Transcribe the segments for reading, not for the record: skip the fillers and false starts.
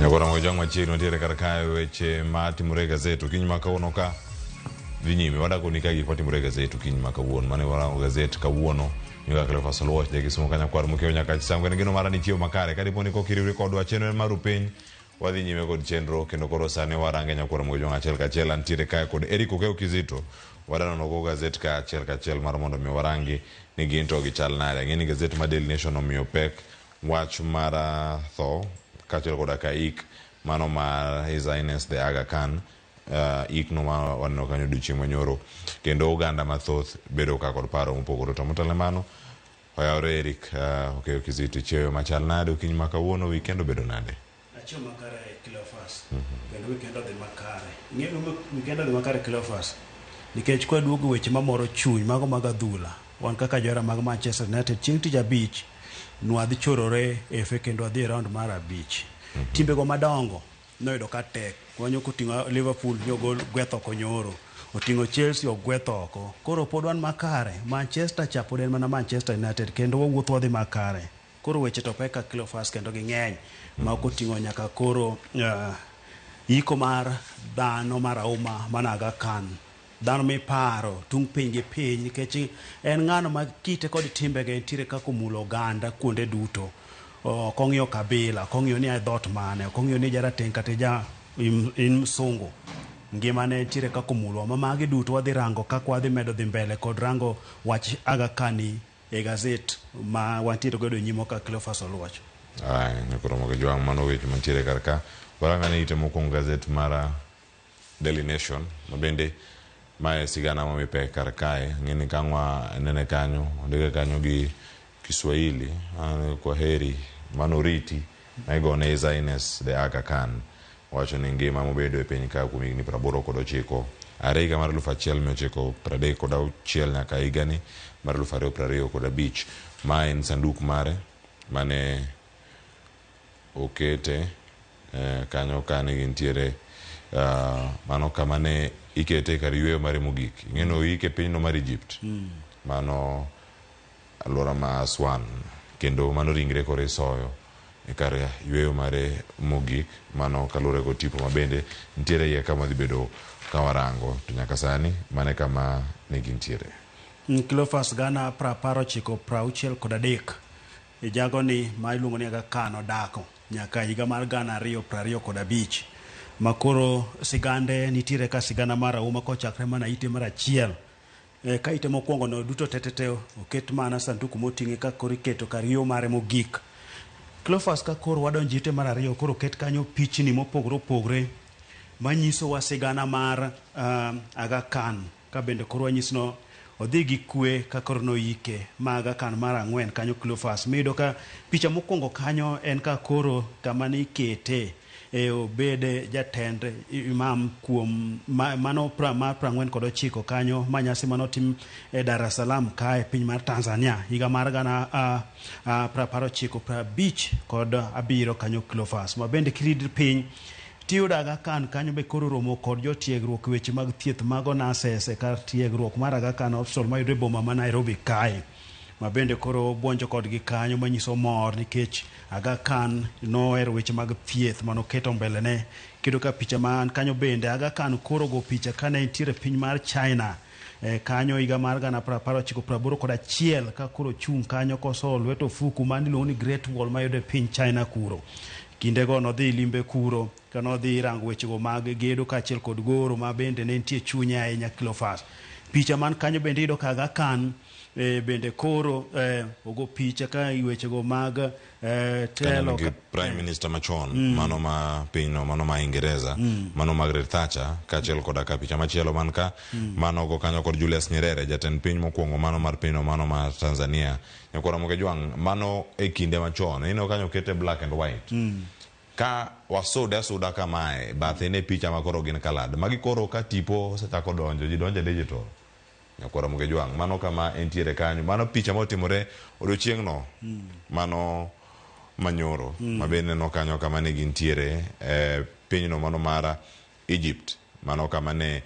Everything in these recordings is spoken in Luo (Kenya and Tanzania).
Nyakora mojang machiegni nitiere kar kae weche matimore e gazet kiny ma kawuono ka dhi nyime. Wadako ni ka gik matimore e gazet kiny ma kawuono. Mane warango gazet kawuono nyaka Cleophas Oluoch de gisomo kanya kwar mokeo nyaka cham kendo gino mara ni chiemo makare. Kadipo ni kokiriwre kodwa chenro mar piny wadhi nyime kod chenro kendo koro sani warange nyakora mojang achiel kachiel antiere kae kod Eric Okeo Kizito. Wadanono go gazet ka achiel kachiel mar mondo mi warangi ni ginto gichal nade. Ng'eni gazet ma Daily Nation omiyo pek wach mar tho kachiel koda ka ik mano mar His Highness the Aga Khan ik no ma waneno kanyo odiochieng' manyoro kendo oganda mathoth bedo ka kod paro mopogore to motelo mano oyawre Eric Okeo Kizito chiewo machal nade kiny ma kawuono weekend obedo nade? Achiewo makare Cleophas kendo weekend odhi makare. Ng'eyo weekend odhi makare Cleophas nikech kwaduogo weche mamoro chuny mago mag adhula wan kaka johera mag Manchester United chieng' tich abich nwadhi chorore efe kendo adhi round mar abich. Timbego madongo noyudo ka tek wanyo koting'o Liverpool nyogol gwetho konyoro oting'o Chelsea ogwetho oko koro pod wan makare. Manchester chapo den mana Manchester United kendo wawuotho wadhi makare. Koro weche to peka Cleophas kendo ging'eny ma koting'o nyaka koro iko mar dhano marahuma mana Aga Khan. Dhano miparo tung piny gi piny nikech en ng'ano ma kite kod timbege ntiere kako mulo oganda kuonde duto. Kong'iyo kabila, kong'iyo ni dhot mane, kong'iyo ni jarateng' kata ja in msungu. Ngimane ntiere kako mulo ma magi duto wadhi rango kako wadhi medo dhi mbele kod rango wach Aga Khan e gazet ma wantiere godo nyimo ka Cleophas Oluoch. Nyakoro moge jwang' mano weche mantiere kar ka. Warangane ite mokwongo gazet mara Daily Nation mabende mae sigana mamipe kar kae. Ng'eni kangwa nene kanyo ondike kanyo gi Kiswahili kwa heri manoriti naigone His Highness the Aga Khan wacho ni ngima mobedo e piny ka kuom higni 89 are higa mar 1936 nyaka higani mar 2025. Ma en sanduk mare mane okete kanyo kane gintiere mano kamane ikete kar yweyo mare mogik. Ing'eno ike pinyno mar Egypt mano alwora ma Aswan kendo mano ringre kore soyo e kar yweyo mare mogik mano kalure go tipo mabende ntiere iye kama dhi bedo kawarango to nyaka sani mane kama ne gintiere. Cleophas gana 1963 ijago ni ma iluongo ni Aga Khan odako nyaka higa mar 2025 makoro sigande nitiere ka sigana marahuma kochakre mana ite mar achiel. Ka ite mokwongo no duto tetete oket mana sanduku moting'e ka koro iketo kar yo mare mogik. Cleophas ka koro wadonjo ite mar ariyo koro ket kanyo pichni mopogore opogre manyiso wa sigana mar Aga Khan ka bende koro wanyisno odhi gi kwe ka koro noike ma Aga Khan mar 4 kanyo Cleophas mido ka picha mokwongo kanyo en ka koro kama ni kete obede jatend imam kuom mano 49 kanyo manyasi manotim e Dar es Salaam kae piny mar Tanzania higa mar 1957 kod abiro kanyo Cleophas ma bende kirid piny tiyudo Aga Khan kanyo be koro romo kod jotiegruok weche mag thieth mago nurses kar tiegruok mar Aga Khan Hospital mayudre boma ma Nairobi kae ma bende koro buonjo kodgi kanyo manyiso mor nikech Aga Khan nohero weche mag thieth manoketo mbele ne kendo ka picha man kanyo bende Aga Khan koro go picha kane ntiere piny mar China kanyo higa mar 1981 ka koro chung kanyo koso lweto fuku maniluongo ni Great Wall mayude piny China kuro. Kindego nodhi limbe kuro ka nodhi rango wechego mag gedo kaachiel kod goro ma bende ne nitie chunye ahinya Cleophas. Picha man kanyo bende iyudo ka Aga Khan bende koro ogo picha ka wechego mag telo Prime Minister machon mano ma pinyno mano ma Ingereza mano Margaret Thatcher kaachiel koda ka picha machielo man ka mano go kanyo kod Julius Nyerere jatend piny mokwongo mano mar pinyno mano ma Tanzania. Nyakora moge jwang' mano e kinde machon ino kanyo kete black and white ka wasuda kamae bathe ne picha makoro gin kalad magi koro ka tipo sechako donjo ji donjo digital. Nyakora moge jwang' mano kama entiere kanyo mano picha motimore odiochieng' no mano manyoro mabende no kanyo kama ne gintiere pinyno mano mara Egypt mano kama ne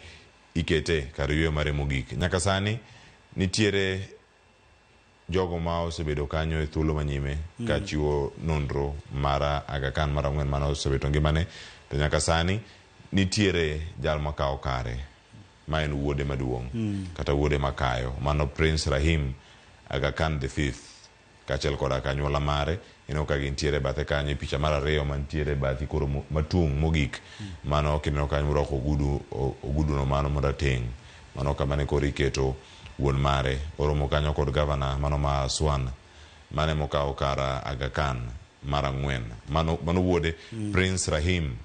ikete kar yweyo mare mogik. Nyaka sani nitiere jogo ma osebedo kanyo e thuolo manyime ka chiwo nonro mara Aga Khan mara ng'wen mano osebedo ngimane, to nyaka sani nitiere jal makawo kare ma en wuode maduong' kata wuode makayo, mano Prince Rahim Aga Khan the Fifth, kaachiel koda kanyuola mare. Ineno ka gintiere bathe kanyo, picha mar ariyo mantiere bathi koro matung' mogik, mano kineno kanyo morwako oguduno mano marateng', mano kamane koro iketo wuon mare. Oromo kanyo kod gavana mano ma Aswan, mane mokawo kara Aga Khan mara ng'wen, mano wuode Prince Rahim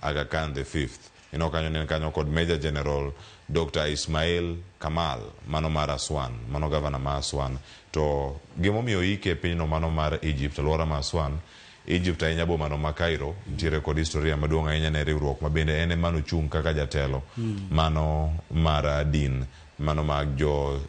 Aga Khan the Fifth. Ineno kanyo nen kanyo kod Major General Dr. Ismail Kamal, mano mar Aswan, mano gavana ma Aswan. To gimomiyo ike pinyno mano mar Egypt, alwora ma Aswan, Egypt ahinya boma no ma Cairo, nitiere kod historia maduong' ahinya ne riwruok mabende en mano chung' kaka jatelo mano mar din, mano mag jo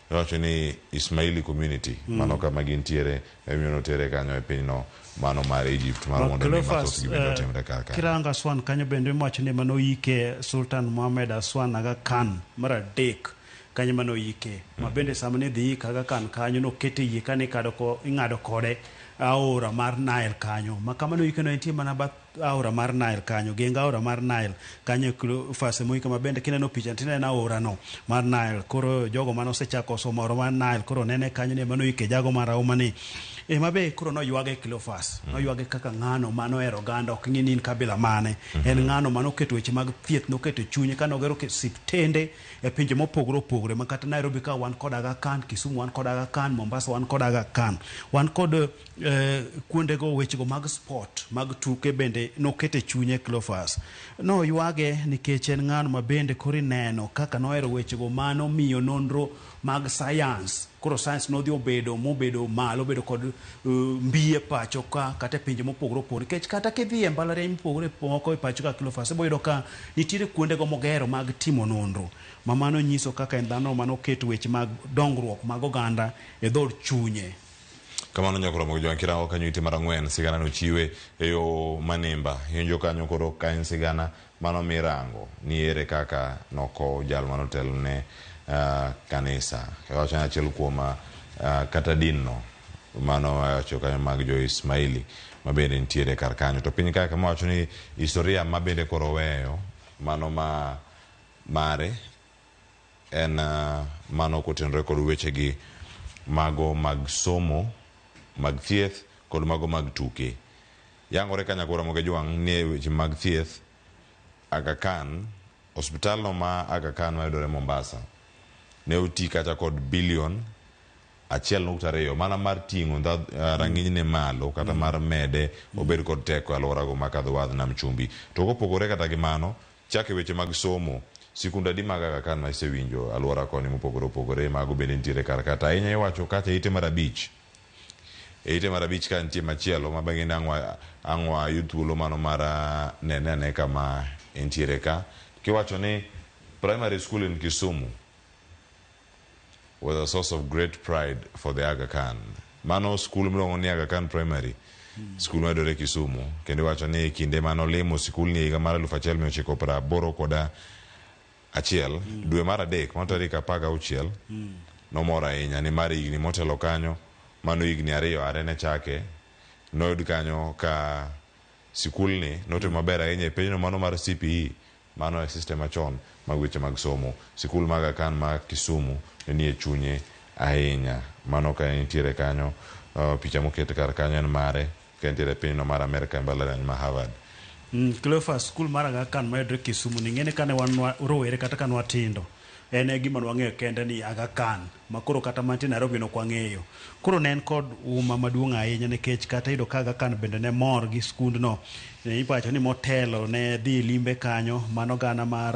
wacho ni Ismaili community, mano kama gintiere emiono tere kanyo e pinyno mano mar Egypt, mano mondo mi mathoth gibedo timre kaka. Kiranga Aswan kanyo bende wacho ni mano ike Sultan Muhammad Aswan Aga Khan mar adek kanyo mano ike. Mabende sama ne dhi Aga Khan kanyo no kete yie kane ing'ado kode aora mar Nile kanyo. Ma kamano ike no entie mana bath aora mar Nile kanyo, genga aora mar Nile kanyo fase moika mabende kineno picha tineno aora no mar Nile. Koro jogo mano osechako somo aora mar Nile koro nene kanyo ne mano ike jago marahuma ni. Mabe koro noywage Cleophas, noywage kaka ng'ano mano ero ganda, ok ng'e ni in kabila mane. En ng'ano mano keto weche mag thieth, noketo chunye ka nogero siptende e pinje mopogore opogore, ma kata Nairobi ka wan kod Aga Khan, Kisumu wan kod Aga Khan, Mombasa wan kod Aga Khan. Wan kod kuondego wechego mag sport, mag tuke bende nokete chunye Cleophas. No ywage nikech en ng'ano ma bende koro ineno kaka noero wechego mano miyo nonro mag science. Koro science nodhi obedo malo, obedo kod mbiye pacho ka kata pinje mopogore opogore. Nikech kata kidhi e mbalariany mopogore moko e pacho ka Cleophas, iboyudo ka nitiere kuondego mogero mag timo nonro. Ma mano nyiso kaka en dhano mano keto weche mag dongruok mag oganda e dhod chunye. Kamano nyakoro mo jo kirango kanyo ite mara ng'wen, sigana no chiwe e yo manimba. Hinjo kanyo koro ka en sigana mano mirango ni ere kaka noko jal mano telo ne kanisa. Kawacho na achiel kuom kata din no mano wacho kanyo mag jo Ismaili mabende nitiere kar kanyo. To piny kaka mawacho ni historia mabende koro weyo mano mare en mano kotenore kod wechegi mago mag somo, mag thieth kod mago mag tuke. Yangore kanyakora moge juang' ni weche mag thieth Aga Khan, hospital no ma Aga Khan mayudore Mombasa ne oti kata kod bilion 1.2 mana mar ting'o rang'iny ne malo kata mar mede obed kod teko alworago makadho wadh nam chumbi. To kopogore kata gi mano, chake weche mag somo, sikunda di mag Aga Khan ma isewinjo alwora koni mopogore opogore, mago bende nitiere kar kata ahinya iwacho kata ite mar abich. Ite mar abich ka nitie machielo ma bang'e ang'wa yud thuolo mano mar nene kama entiere ka. Kiwacho ni primary school in Kisumu was a source of great pride for the Aga Khan. Mano school miluongo ni Aga Khan Primary school mayudore Kisumu, kendo iwacho ni kinde mano limo sikul ni higa mar 1981 dwe mar adek ma tarik 16 nomor ahinya ni mar higni motelo kanyo, mano higni 2 are ne chake noyud kanyo ka sikul ni notimo maber ahinya e pinyno mano mar CPE, mano e system machon mag weche mag somo. Sikul mag Aga Khan ma Kisumu ni e chunye ahinya, mano ka nitiere kanyo. Picha moket kar kanyo en mare ka nitiere pinyno mar Amerika, mbalariany ma Harvard. Cleophas, skul mar Aga Khan mayudore Kisumu ni ng'ene kane wan rowere kata kane watindo, en e gima nwang'eyo kende ni Aga Khan, ma koro kata mantie Nairobi nok wang'eyo. Koro ne en kod uma maduong' ahinya nikech kata yudo ka Aga Khan bende ne mor gi skundno. Iwacho ni motelo ne dhi limbe kanyo, mano gana mar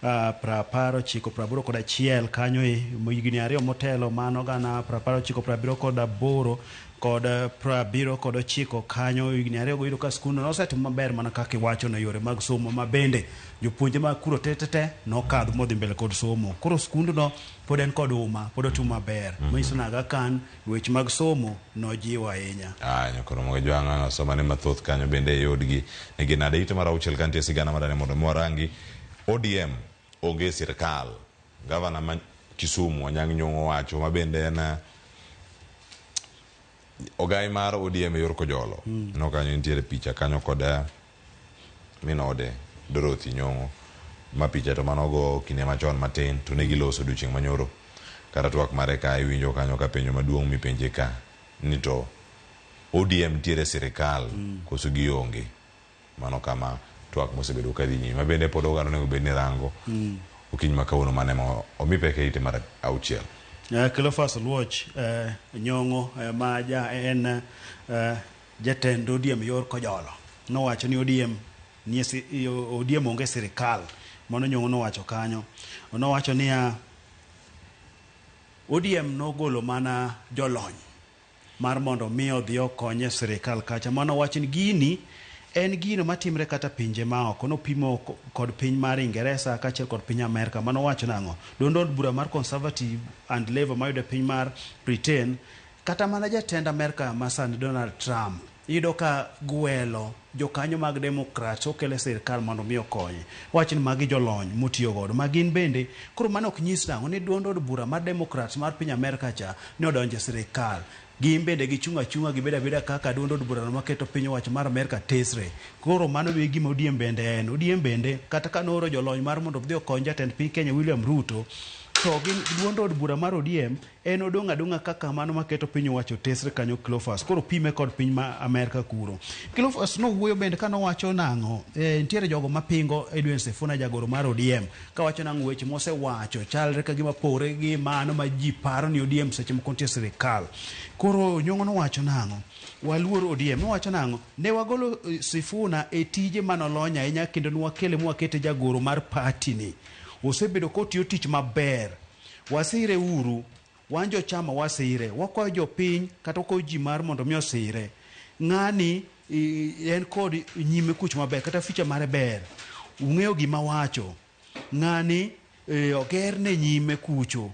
1981 kanyo higni 2 motelo, mano gana 1978 kod 79 kanyo higni 2 go yudo ka skundno nosetimo maber mana kaka iwacho na yore mag somo, ma bende jopuonje mag kuro tetete nokadho modhi mbele kod somo. Koro skundno pod en kod uma, pod otimo maber. Manyiso na Aga Khan weche mag somo nojiwo ahinya. Nyakoro moge jwang'a soma ni mathoth kanyo bende yodgi ne ginade ite mar 6 kantie sigana madane mondo mwarangi. ODM onge sirkal. Gavana Kisumu Anyang' Nyong'o wacho mabende en ogai mar ODM yor Kojolo no kanyo nitiere picha kanyo kod minode Dorothy Nyong'o ma picha to manogo kinde machon matin to ne giloso odiochieng' manyoro kata twak mare ka iwinjo kanyo ka penjo maduong' mipenje ka ni to ODM tiere sirikal koso gionge mano kama twak mosebedo ka dhi nyime mabende pod oganda onego bed ni rango okiny ma kawuono mane ma omi peke ite mar 6. Cleophas Oluoch Nyong'o ma en jatend ODM yor Kojolo nowacho ni ODM onge sirikal. Mano Nyong'o nowacho kanyo. Nowacho niya ODM nogolo mana jolony mar mondo mi odhi okonye sirikal kacha. Mano wacho ni gini en gino matimre kata pinje maoko nopimo kod piny mar Ingereza kaachiel kod piny Amerika. Mano wacho nang'o duond od bura mar Conservative and Labour mayudo piny mar Britain kata mana jatend Amerika masani Donald Trump iyudo ka gwelo jokanyo mag Democrats okele sirikal mondo mi okonye. Wacho ni magi jolony motiyo godo magin bende koro mano ok nyis nang'o ni duond od bura mar Democrats mar piny Amerika cha ne odonje sirikal. Gin bende gichung' achung'a gibeda beda kaka duond od bura maketo piny owacho mar Amerika tesre. Koro mano be gima ODM bende en. ODM bende kata ka nooro jolony mar mondo odhi okony jatend piny Kenya William Ruto to gin duond od bura mar ODM en odong' adong'a kaka mano maketo piny owacho tesre kanyo Cleophas. Koro pime kod piny ma Amerika kuro. Cleophas nowuoyo bende ka nowacho nang'o nitiere jogo mapingo Edwin Sifuna jagoro mar ODM ka wacho nang'o weche mosewacho chalre ka gima pore gi mano ma ji paro ni ODM seche moko nitie sirikal. Koro Nyong'o nowacho nang'o waluor ODM nowacho nang'o ne wagolo Sifuna e tije manolonya ahinya kendo nwakele mwakete jagoro mar party ni osebedo kotiyo tich maber. Wasire uru wanjo chama wasire wakwayo jopiny kata wakwayo ji mar mondo mi osire ng'ani en kod nyime kuch maber kata ficha mare ber ung'eyo gima wacho ng'ani ogerne nyime kucho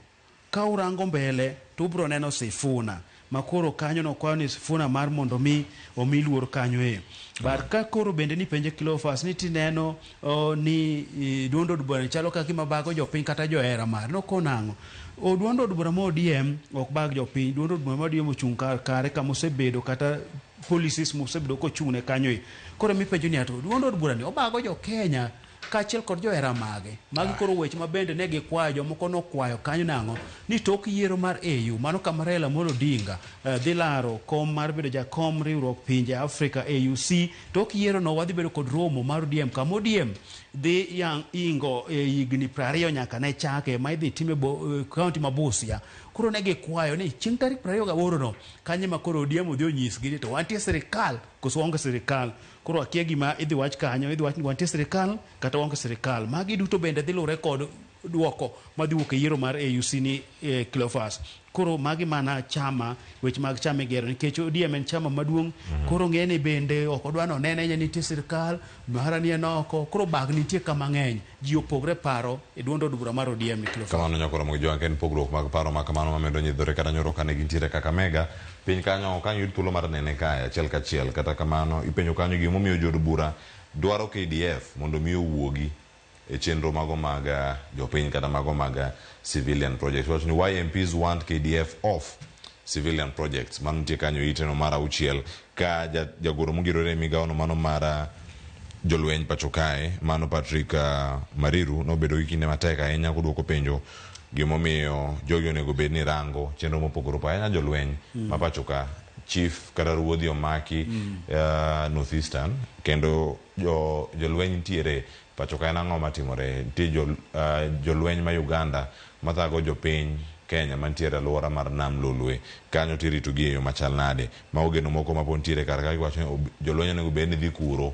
ka urango mbele to ubro neno Sifuna makoro kanyo no kwayo ni Sifuna mar mondo mi omi luor kanyo bar ka koro bende ni penje Cleophas ni tineno ni duond od bura chalo ka gima bago jopiny kata johera mar no konang'o duond od bura ma ODM ok bag jopiny. Duond od bura ma ODM ochung' kare kama osebedo kata policies mosebedo kochung'ne kanyo koro mipenjo ni ato duond od bura ni obago jo Kenya kaachiel kod johera mage magi koro weche mabende ne gikwayo jomoko nokwayo kanyo nang'o ni tok yiero mar AU mano kama Raila Amolo Odinga dhi laro kom mar bedo jakom riwruok pinje Afrika AUC tok yiero no wadhi bedo kod romo mar ODM kama ODM dhi ingo higni 20 nyaka ne chake ma idhi time kaunti ma Busia. Koro ne gikwayo ni chieng' tarik 28 no kanye ma koro ODM odhi onyisgi to wantie sirikal koso waonge sirikal. Koro akia gima idhi wach kanyo idhi wach ni wantie sirikal kata waonge sirikal. Magi duto bende dhi lure kod duoko madhi wuok e yiero mar AUC ni Cleophas. Koro magi mana chama weche mag chama igero nikech ODM en chama maduong'. Koro ng'ene bende ok odwa no nene nitie sirikal mara ni enoko koro bag nitie kama ng'eny ji opogre paro e duond od bura mar ODM ni Cleophas. Kamano nyakoro mo joan ken pogruok mag paro ma kamano mamedo nyidhore kata nyoro kane gintiere Kakamega piny kanyo kanyo yud thuolo mar nene kaya achiel kachiel kata kamano ipenjo kanyo gimomiyo jod bura dwaro KDF mondo mi owuogi e chenro mago mag jopiny kata mago mag civilian projects. Wacho ni why MPs want KDF off civilian projects. Mano nitie kanyo iteno mar 6 ka jagoro mogirore migawo no mano mar jolweny pacho kae mano Patrick Mariru nobedo gi kinde matek ahinya koduoko penjo gimomiyo jogi onego bed ni rango chenro mopogore ahinya jolweny ma pacho ka chief kata ruodhi omaki Northeastern kendo jolweny ntiere pacho ka nang'o matimore nitie jolweny ma Uganda mathago jopiny Kenya mantiere alwora mar Nam Lolwe kanyo tirito gi e yo machal nade ma ogeno moko ma pontiere kar ka giwacho ni jolweny onego bed ni dhi kuro.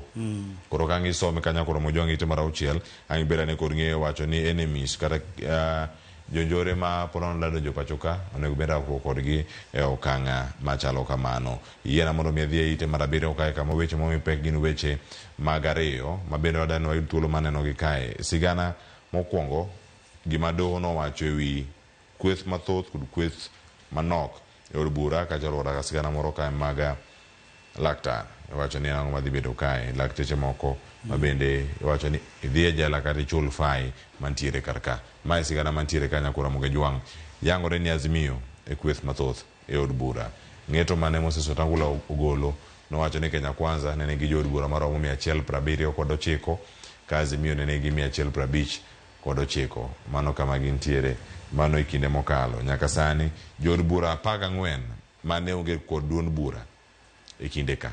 Koro ka ngisome kanya koro mo jongi ite mar 6 ang beda ne kor ng'eyo wacho ni enemies kata jonjore ma pono lado jo pacho ka onego bed rakruok kodgi e okang' machalo kamano. Yiena mondo mi dhi e ite mar 7 kae kama weche momi pek gin weche mag ariyo ma bende wadano wayud thuolo maneno gi kae. Sigana mokwongo gima doho nowacho ewi kweth mathoth kod kweth manok e od bura ka jalwora ka sigana moro kae mag laktar iwacho ni ang'o madhi bedo kae, lakteche moko mabende iwacho ni idhi e jela kata ichul fai mantiere kar ka. Mae sigana mantiere ka Nyakura Mogejwang' yangore ni Azimio e kweth mathoth e od bura. Ng'eto mane Moses Wetangula ogolo nowacho ni Kenya Kwanza ne nigi jood bura maromo 179 ka Azimio ne nigi 159. Mano kama gintiere, mano e kinde mokalo. Nyaka sani jood bura 14 mane onge kod duond bura e kinde ka.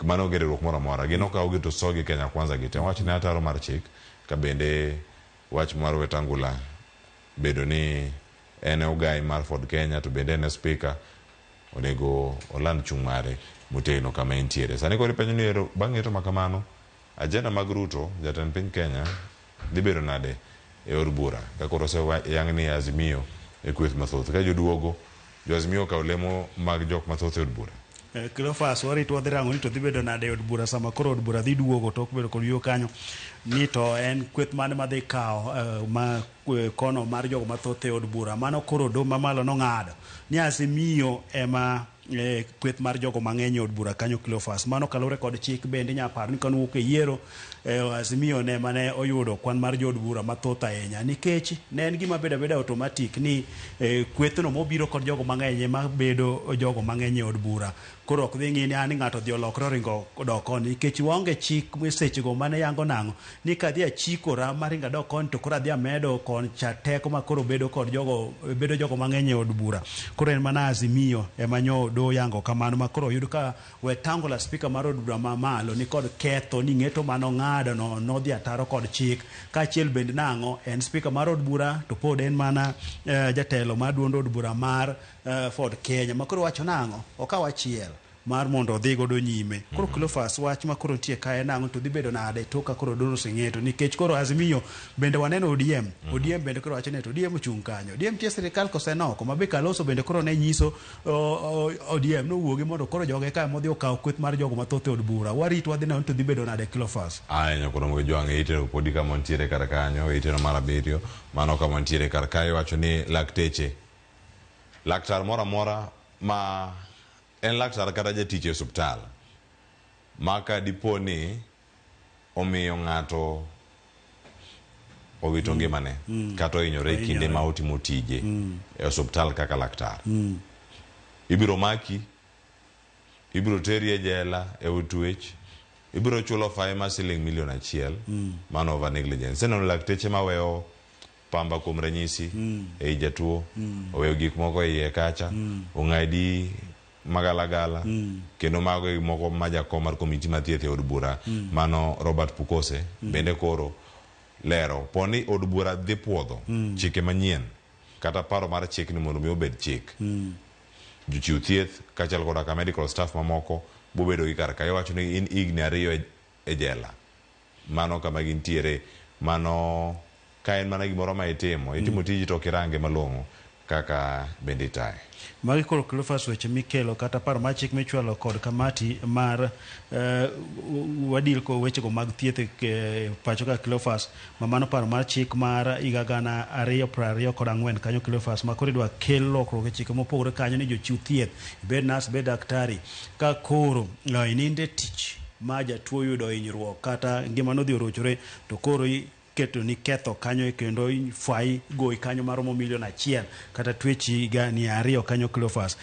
Mano gerruok moro amora gin okawo gi to sogi Kenya Kwanza gite. Wach ne ataro mar chik ka bende wach mar Wetangula bedo ni en ogai mar Ford Kenya to bende en speaker onego oland chung' mare motegno kama entiere. Sani koro penjo ni bang' ng'eto makamano ajenda mag Ruto jatend piny Kenya dhi bedo nade e od bura ka koro yang' ni Azimio e kweth mathoth ka joduogo jo Azimio ka olemo mag jok mathoth e od bura. Cleophas warito wadhi rango ni to dhi bedo nade od bura sama koro od bura dhi duogo to ok bedo kod yo kanyo ni to en kweth mane madhi kawo ma kono mar jogo mathoth e od bura mano koro do mamalo nong'ado ni Azimio ema kweth mar jogo mang'eny od bura kanyo Cleophas. Mano kalure kod chik bende nyapar ni kanuok e yiero Azimio ne mane oyudo kwan mar jood bura mathoth ahinya nikech ne en gima bedo abeda automatic ni kwethno mobiro kod jogo mang'eny ema bedo jogo mang'eny e od bura. Koro ok dhi ng'i ni an ng'ato dhi olokre oringo dok koni nikech waonge chik sechego mane yango nang'o ni kadhi achikora maringa dok koni to koro adhi amedo kon cha teko ma koro bedo kod jogo mang'eny e od bura. Koro en mana Azimio ema nyo do yango kamano ma koro oyud ka Wetangula speaker mar od bura mamalo ni kod ketho ni ng'eto mano ng'ado no dhi ataro kod chik kaachiel bende nang'o en speaker mar od bura to pod en mana jatelo mar duond od bura mar Ford Kenya ma koro wacho nang'o okaw achiel mar mondo odhi godo nyime. Koro Cleophas wach ma koro nitie kae nang'o to dhi bedo nade to ka koro dono sing'eto nikech koro Azimio bende waneno ODM bende koro wacho ne to ODM chung' kanyo ODM tie sirikal kosenoko mabe Kalonzo bende koro ne nyiso ODM no wuogi mondo koro joge kae modhi okaw kweth mar jogo mathoth e od bura. Warito wadhi neno to dhi bedo nade Cleophas. Nyakura Mogejwang' itero podi kama ntiere kar kanyo itero mar abiriyo mano kama ntiere kar kae wacho ni laktar mora mora ma en laktar kata jatich e osuptal maka dipo ni omiyo ng'ato owito ngimane kata ohinyore kinde ma otimo tije e osuptal kaka laktar ibiro maki, ibiro teri e jela e utwech, ibiro chulo fine mar $1 million man over negligence. Seno lakteche maweyo pamba kuom ranyisi e jatuo oweyo gik moko e iye kacha ong'adi magalagala kendo mago moko majakom mar komiti mathieth e od bura mano Robert Pukose bende koro lero poni od bura dhi puodho chike manyien kata paro mar chik ni mondo mi obed chik jochiw thieth kaachiel koda ka medical staff mamoko bobedo gi kar ka iwacho ni in higni 2 e jela mano kama gintiere mano ka en mana gimoro ma itimo tiji to kirange malong'o kaka bende itae. Magi koro Cleophas weche mikelo kata paro mar chik michwalo kod kamati mar wadil ko wechego mag thieth e pacho ka Cleophas mamano paro mar chik mar higa 2024 kanyo Cleophas ma koro idwa kel lokruok e chike mopogore kanyo ni jochiw thieth bed nas bed daktari ka koro ininde tich ma jatuo yudo hinyruok kata ngima no dhi orochore to koro keto ni ketho kanyo kendo fai goi kanyo maromo $1 million kata twechi gani 2 kanyo Cleophas.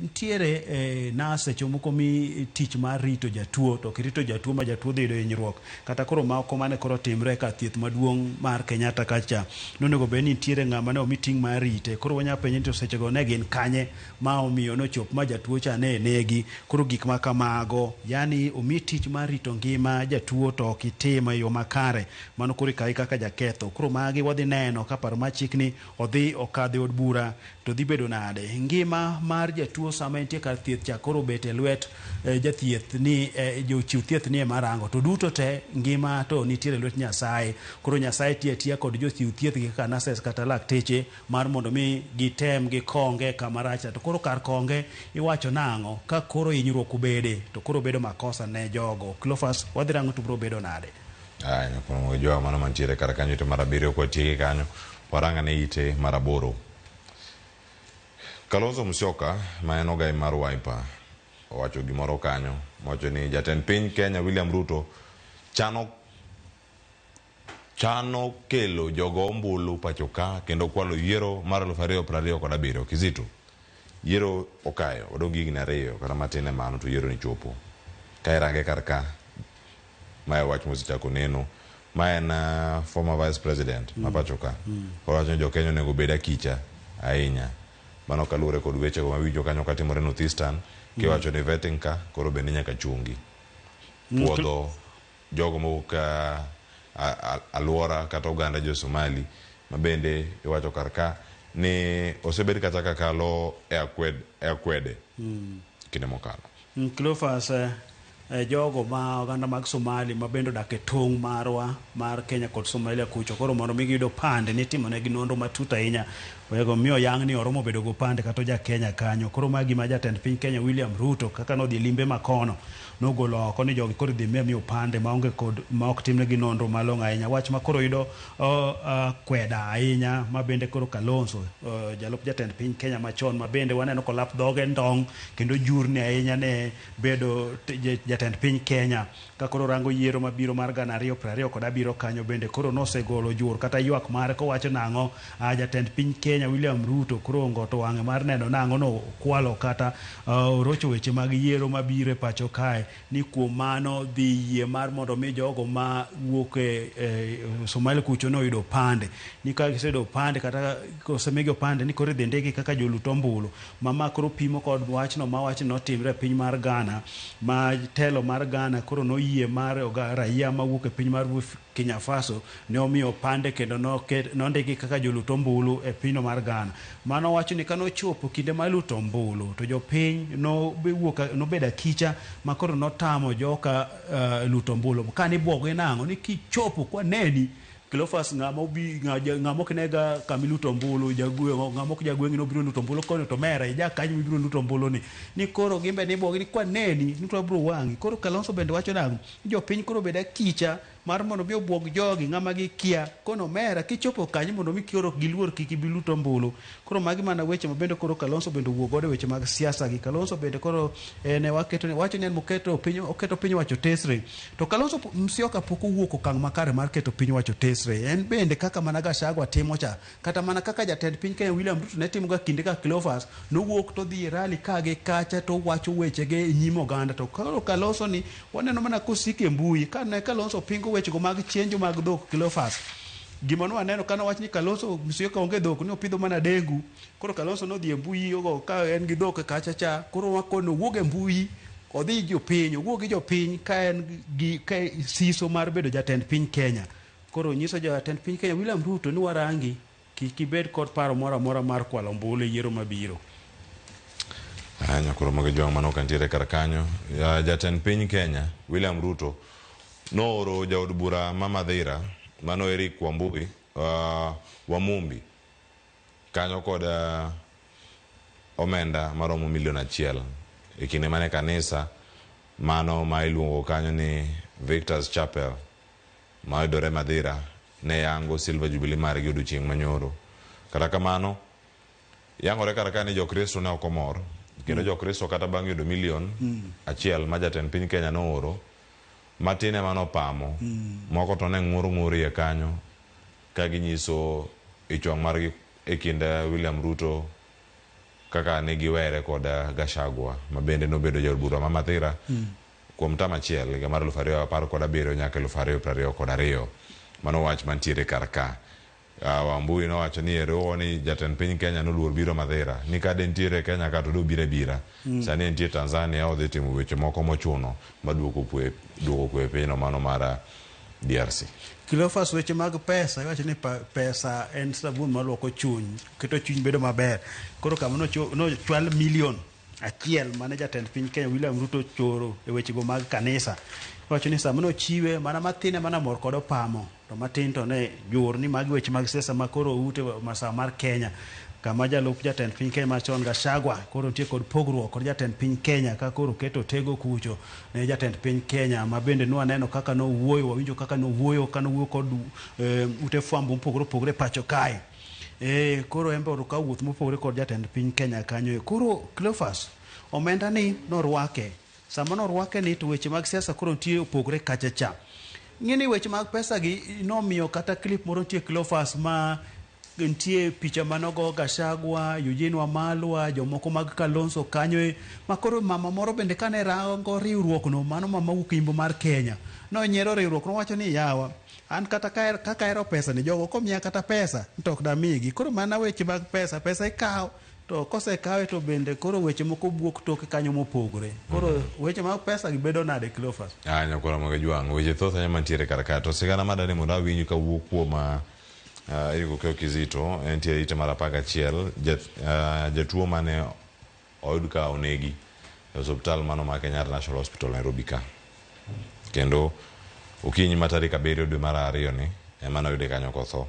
Ntiere na seche moko mi tich mar rito jatuo to kirito jatuo ma jatuo dhi yudo hinyruok kata koro ma oko mane koro timre ka thieth maduong' mar Kenyatta kacha nonego bed ni ntiere ng'ama ne omi ting' mar rite koro wanya penjo to seche go ne gin kanye ma omiyo no chop ma jatuo cha ne negi koro gik ma kamago yani omi tich mar rito ngima jatuo to kitimo yo makare mano kuri kai kaka jaketho koro magi wadhi neno ka paro machikni odhi okadhi od bura to dhi bedo nade ngima mar jatuo sama entie kar thieth cha koro bet e lwet jathieth ni jochiw thieth ni marango to duto te ngima to nitiere lwet Nyasaye koro Nyasaye tiya kod jochiw thieth gi kaka nurses kata lakteche mar mondo mi gitem gi konge kamaracha to koro kar konge iwacho nang'o ka koro hinyruok obede to koro bedo makosa ne jogo Cleophas wadhi rango to biro bedo nade. Nyakura Mogejwang' mano mantiere kar kanyo ite mar abiriyo kwa tiege kanyo waranga ne ite mar 8. Kalonzo Musyoka ma en ogai mar Wiper owacho gimoro kanyo, wacho ni jatend piny Kenya William Ruto chano kelo jogo ombulu pacho ka kendo kwalo yiero mar 2027. Kizito, yiero okayo odong' higni 2 kata matin mano to yiero ni chopo. Ka irange kar ka, mae wach mosechako neno, ma en former vice president ma pacho ka. Owacho ni jo Kenya onego bed akicha ahinya. Mano kaluwore kod weche go mawinjo kanyo katimore North Eastern, kiwacho ni vetting ka koro bende nyaka chungi. Puodho jogo mowuok aluora kata oganda jo Somali ma bende iwacho kar ka ni osebed kata kakalo e akwede kinde mokalo. Cleophas, jogo ma oganda mag Somali ma bende odak e tong' marwa mar Kenya kod Somalia kucho, koro mondo mi giyudo pande nitimo ne gi nonro matut ahinya. Wego miyo yang ni oromo bedo go pande kata ja Kenya kanyo. Koro magi ma jatend piny Kenya William Ruto kaka no dhi limbe makono nogolo oko ni jogi koro dhi miyo pande maonge kod ma ok timne gi nonro malong'o ahinya. Wach ma koro yudo kweda ahinya ma bende koro Kalonzo jalup jatend piny Kenya machon ma bende waneno kolap dhoge ndong' kendo jurni ahinya ne bedo jatend piny Kenya ka koro rango yiero mabiro mar 2027 kanyo bende koro nosegolo jur kata ywak mare kowacho nang'o jatend piny Kenya William Ruto koro ngoto wang'e mar neno nang'o no kwalo kata rocho weche mag yiero mabiro e pacho kae ni kuom mano dhi yie mar mondo mi jogo ma wuok e Somalia kucho no yudo pande ni ka gisedo pande kata kosemigi pande ni koro dhi ndegi kaka jolut ombulu ma koro pimo kod wachno ma wachno timre e piny mar Ghana ma telo mar Ghana koro no yie mar raia ma wuok e piny mar Kenya Faso ne omiyo pande kendo nondigi kaka jolut ombulu e pino mar Ghana. Mano wacho ni kano chopo kinde mar luto ombulu to jopiny nobeda kicha ma koro notamo joka luto ombulu kani bwogo nang'o ni kichopo kwa neni Cleophas ng'amo kinega kamiluto ombulu ng'amo jagweng'i no biro luto ombulu kono to mera ija kanyo biro luto ombulu ni koro gimbe ni bwogo ni kwa neni ni to biro wang'i. Koro Kalonzo bende wacho nang'o jopiny koro beda kicha mar mondo mi obwog jogi ng'ama gi kia kono mera kichopo kanyo mondo mi kioro giluor kiki biluto ombulu. Koro magi mana weche ma bende koro Kalonzo bende wuok godo weche mag siasa gi. Kalonzo bende koro ne wacho ni en oketo piny wacho tesre to Kalonzo Musyoka pok owuok okang' makare mar keto piny wacho tesre. En bende kaka mana Gachagua timo cha kata mana kaka jatend piny Kenya William Ruto ne timo ga kinde ka Cleophas nowuok to dhi rally kage kacha to wacho weche ge nyimo oganda to koro Kalonzo ni waneno mana kosike mbui kana Kalonzo pingo weche go mag chenjo mag dhok Cleophas. Gima no aneno kana wach ni Kalonzo Musyoka onge dhok ni opidho mana dengu. Koro Kalonzo no dhi e mbui ogo ka en gi dhok kacha cha koro wakono wuog e mbui odhi jopiny owuog gi jopiny ka en gi siso mar bedo jatend piny Kenya. Koro nyiso jatend piny Kenya William Ruto ni warangi kibed kod paro moro amora mar kwalo ombulu yiero mabiro. Nyakoro mag joma manok antiere kar kanyo. Jatend piny Kenya William Ruto nooro jaod bura ma Mathira mano Eric Wambui Wamumbi kanyo kod omenda maromo $1 million e kinde mane kanisa mano ma iluongo kanyo ni Victor's Chapel ma yudore Mathira ne yango Silver Jubilee margi odiochieng' manyoro. Kata kamano yangore kar ka ni jokristo ne ok omor kendo jokristo kata bang' yudo $1 million ma jatend piny Kenya nooro matine mano pamo moko to ne ng'ur ye kanyo ka ginyiso ichwang' margi e kind William Ruto kaka ne giwere kod Gachagua ma bende nobedo jaod bura ma Mathira kuom tam achiel higa mar 2017 nyaka 2022. Mano wach mantiere kar ka. Wambui nowacho ni ero ni jatend piny Kenya noluor biro Mathira ni ka nitiere Kenya ka to do bira sani nitie Tanzania odhi timo weche moko mochuno maduoko kwe piny mano mar DRC. Cleophas weche mag pesa iwacho ni pesa en sabun maluoko chuny keto chuny bedo maber. Koro kama no $12 million mane jatend piny Kenya William Ruto choro e weche go mag kanisa. Wacho ni sama no chiwe mana matine mana mor kod opamo to matin to ne jur ni mag weche mag siasa ma koro ute masa mar Kenya kama jalup jatend piny Kenya machon Gachagua koro nitie kod pogruok kod jatend piny Kenya ka koro keto tego kucho ne jatend piny Kenya ma bende no aneno kaka no wuoyo wawinjo kaka no wuoyo kod ute fwambo pogre pacho kae. Koro embe oruka wuoth mopogre kod jatend piny Kenya kanyo. Koro Cleophas omenda ni norwake sama norwake ni to weche mag siasa koro nitie opogore kachacha. Ng'eni weche mag pesa gi nomiyo kata clip moro nitie Cleophas ma nitie picha manogo Gachagua, Eugene Wamalwa, jomoko mag Kalonzo kanyo makoro mama moro bende kane rango riwruok no, mano mama wuok Imbo mar Kenya, nonyiero riwruok, nowacho ni yawa an kata kaka ero pesa ni jogo komiya kata pesa to ok damigi, koro mana weche mag pesa ikawo to kosekawe to bende koro weche moko buok toke kanyo mopogore, koro weche mag pesa gi bedo nade Cleophas? Nyakora Mogejwang', weche thoth anya mantiere kar ka to sigana madani mondo awinju kawuok kuom Eric Okiya Kizito entie ite mar 11 jatuo mane oyud ka onegi e osiptal mano ma Kenyatta National Hospital Nairobi ka, kendo okinyi ma tarik 7 dwe mar 2 ni ema noyude kanyo kotho,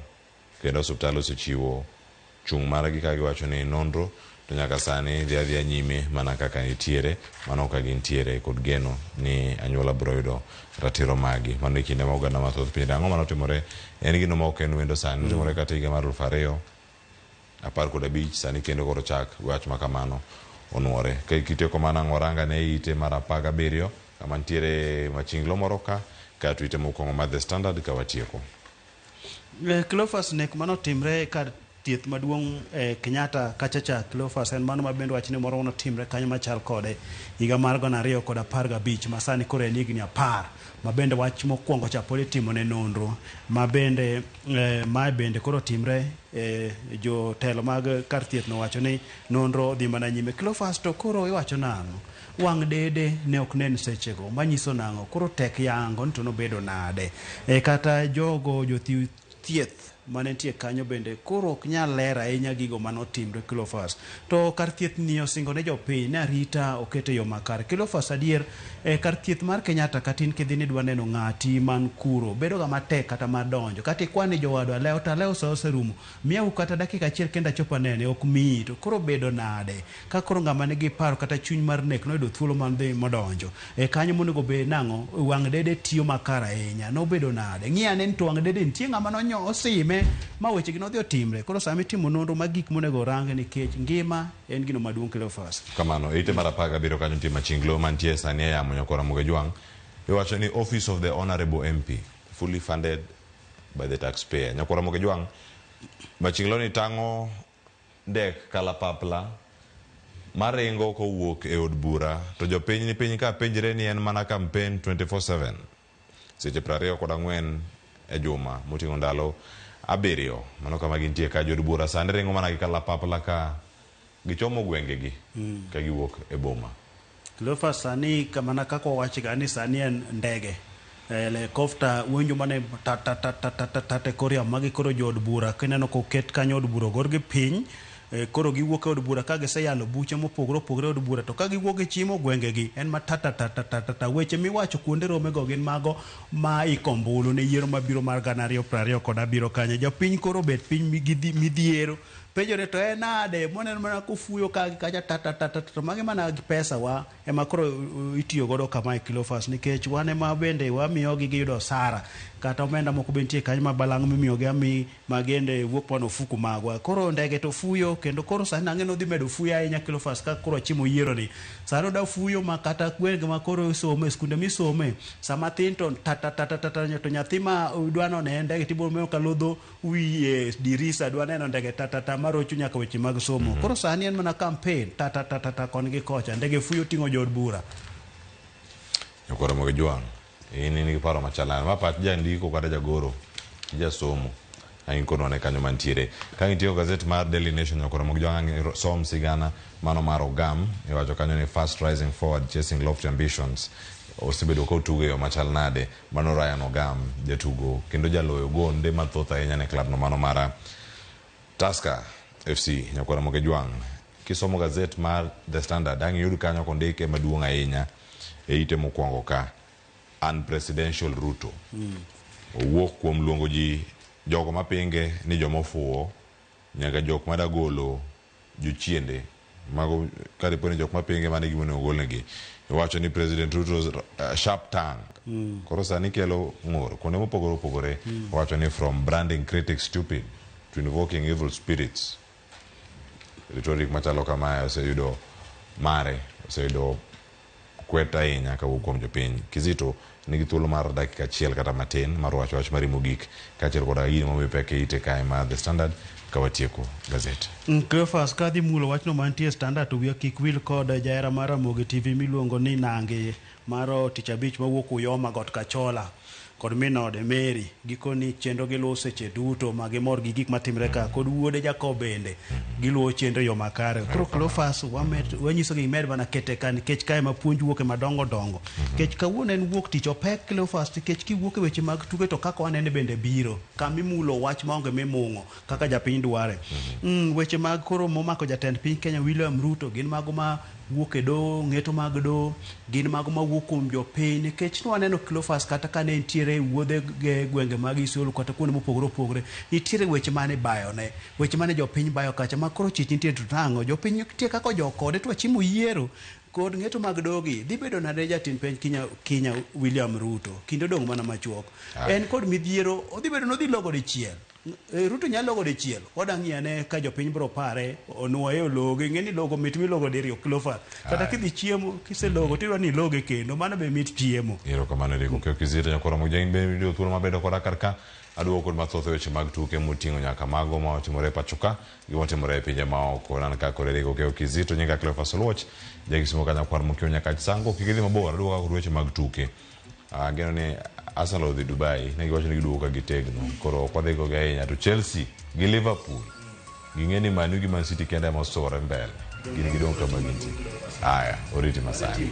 kendo osiptal osechiwo chung' margi ka giwacho ni nonro to nyaka sani dhi nyime mana kaka nitiere, mano ka gintiere kod geno ni anyuola biro yudo ratiro magi. Mano e kinde ma oganda mathoth piny ang'o manotimore en gino ma ok en wendo sani, timore kata higa mar 2015 sani kendo koro chak wach ma kamano onwore. Ka kitieko mana ng'oranga ne ite mar 17 kama ntiere machinglo moro ka to ite mokwongo mar The Standard ka watieko. Cleophas nek manotimre ka thieth maduong' Kenyatta kachacha Cleophas en mano mabende wach ni moro notimre kanyo machal kode higa mar 2015 masani koro en higni 10, mabende wach mokwongo cha pod itimo ne nonro, mabende mae bende koro timre jotelo mag kar thieth no wacho ni nonro dhi mana nyime. Cleophas to koro iwacho nang'o? Wang' dede ne ok nen sechego, manyiso nang'o? Koro tek yango to nobedo nade? Kata jogo jochiw thieth mane nitie kanyo bende koro ok nyal ler ahinya gigo manotimre Cleophas. To kar thieth ni osingo ne jopiny ne arita okete yo makare. Cleophas adier kar thieth mar Kenyatta katin kidhi ni dwa neno ng'ati man kuro bedo ga matek kata madonjo kata ikwani jowadwa leo ta leo sa oserumo miau kata dakika achiel kenda chopa nene ok miyi, to koro bedo nade ka koro ng'ama nigi paro kata chuny mar nek noyudo thuolo man dhi modonjo kanyo monego bed nang'o wang' dede tiyo makare ahinya, nobedo nade? Ng'iyane ni to wang' dede nitie ng'ama nonyo osime ma weche gi nodhi otimre. Koro sami timo nonro mag gik monego range nikech ngima en gino maduong' Cleophas. Kamano ite mar 17 kanyo nitie machinglo mantie sani e yamo Nyakora Mogejwang', iwacho ni Office of the Honorable MP fully funded by the taxpayer. Nyakora Mogejwang', machinglo ni tang'o dek kalapapla maringo kowuok e od bura to jopiny ni piny ka penjre ni en mana campaign 24/7 seche 24 e juma moting'o ndalo 7 mano kama gintie ka jod bura sani ringo mana gi kalapapla ka gichomo gwengegi ka giwuok e boma. Cleophas sani kamana kako wachi gani sani en ndege helicopter wenjo mane tate koria magi koro jod bura kineno ko ket kanyo od bura gorgi piny koro giwuok e od bura ka giseyalo buche mopogore opogore od bura to ka giwuok e chimo gwengegi en matata weche miwacho kuonde rome go gin mago ma ikombulu ne yiero mabiro mar 2027 kanyo jopiny koro bet piny midhiero penjore to nade moneno mana kofuyo kacha to magi mana gi pesa wa ema koro itiyo godo kama e Cleophas nikech wane ma bende wamiyogi giyudo sara kata omenda moko bentie kanyo ma balang' mimiyogi ami magende wuok pano fuku magwa koro ndege to fuyo kendo koro sani ang'eno dhi medo fuyo ahinya Cleophas ka koro chimo yiero ni sano da fuyo ma kata gwenge ma koro some skunde misome sama tin to to nyathi ma dwano ne ndege tibor meyo kalodho wiye dirisa dwaneno ndege marochu nyaka weche mag somo koro sani en mana campaign kon gi kocha ndege fuyo ting'o jod bura. Nyakora Mogejwang', nigi paro machalana ma pat jandiko kata jagoro jasomo angin kono ne kanyo mantiere ka ngitiyo gazet mar Daily Nation. Nyakora Mogejwang' som sigana mano mar Ogam iwacho kanyo ni fast rising forward chasing lofty ambitions osebedo ko tugo yo machal nade. Mano Ryan Ogam jatugo kendo jaloyo gonde mathoth ahinya ne klab no mano mara Tusker FC. Nyakora Mogejwang', kisomo gazet mar The Standard ang yud kanyo kondike maduong' ahinya e ite mokwongo ka unpresidential Ruto owuok kuom luongo ji jogo mapinge ni jomofuwo nyaka jok madagolo jochiende mago karipo ni jok mapinge mane gimono ogolnegi. Iwacho ni President Ruto's sharp tongue koro sani kelo ng'ur kuonde mopogore opogore. Iwacho ni from branding critics stupid to invoking evil spirits, rhetoric machalo kamae oseyudo mare oseyudo kweta ahinya kawuok kuom jopiny. Kizito nigi thuolo mar dakika achiel kata matin mar wacho wach mari mogik kaachiel koda gino momi peke ite kae mar The Standard kawatieko gazet. Cleophas kadhi mulo wachno mantie Standard to wiya kik wil kod jaera mar Ramogi TV miluongo ni Nange mar tich abich mawuok Uyoma Got Kachola kod minode Mary gikoni chenro giluwo seche duto magimor gi gik matimre ka kod wuode Jacob bende giluwo chenro yo makare. Koro Cleophas wanyiso gi med bana kete kan nikech kae ma puonj wuoke madongo dongo nikech kawuono en wuok tich opek Cleophas nikech kiwuok e weche mag tuke to kaka wanene bende biro kamimulo wach maonge mimungo kaka japiny dware. Weche mag koro momako jatend piny Kenya William Ruto gin mago ma wuok e do ng'eto mag do gin mago ma wuok kuom jopiny nikech nwaneno Cleophas kata kane nitiere wuodhe gwenge mag Isiolo kata kuonde mopogore opogore nitiere weche mane bayone weche mane jopiny bayo kacha ma koro chich nitiere tutango jopiny nitie kaka jokode to chiemo yiero kod ng'eto mag dogi dhi bedo nade jatend piny Kenya William Ruto kinde dong mana machuok en kod midhiero odhi bedo nodhi logo dichiel Ruto nyalo logo dichiel wadang'iane ka jopiny bro pare onuoye ologe ng'eni logo mit milogo diriyo Cleophas kata kidhi chiemo kiselogo tidwa ni loge kendo mano be mit chiemo. Erokamano Rieko Kizito nyakoro mojeng be video thuolo mabedo koda karka aduoko kod mathoth weche mag tuke moting'o nyaka mago ma otimore pachoka gi motimore e pinje maoko nan ka kore Rieko Kizito nyinga Cleophas Oluoch jagisimo kanya kwar mokio nyaka sango kigidhi mabor aduoko kod weche mag tuke geno ni Arsenal dhi Dubai ne giwacho ni giduogo ka gitegno koro kwadhi go ahinya to Chelsea gi Liverpool ging'eni Man U gi Man City kende ma osore mbele gin gidong kama gintie. Aya oriti masani.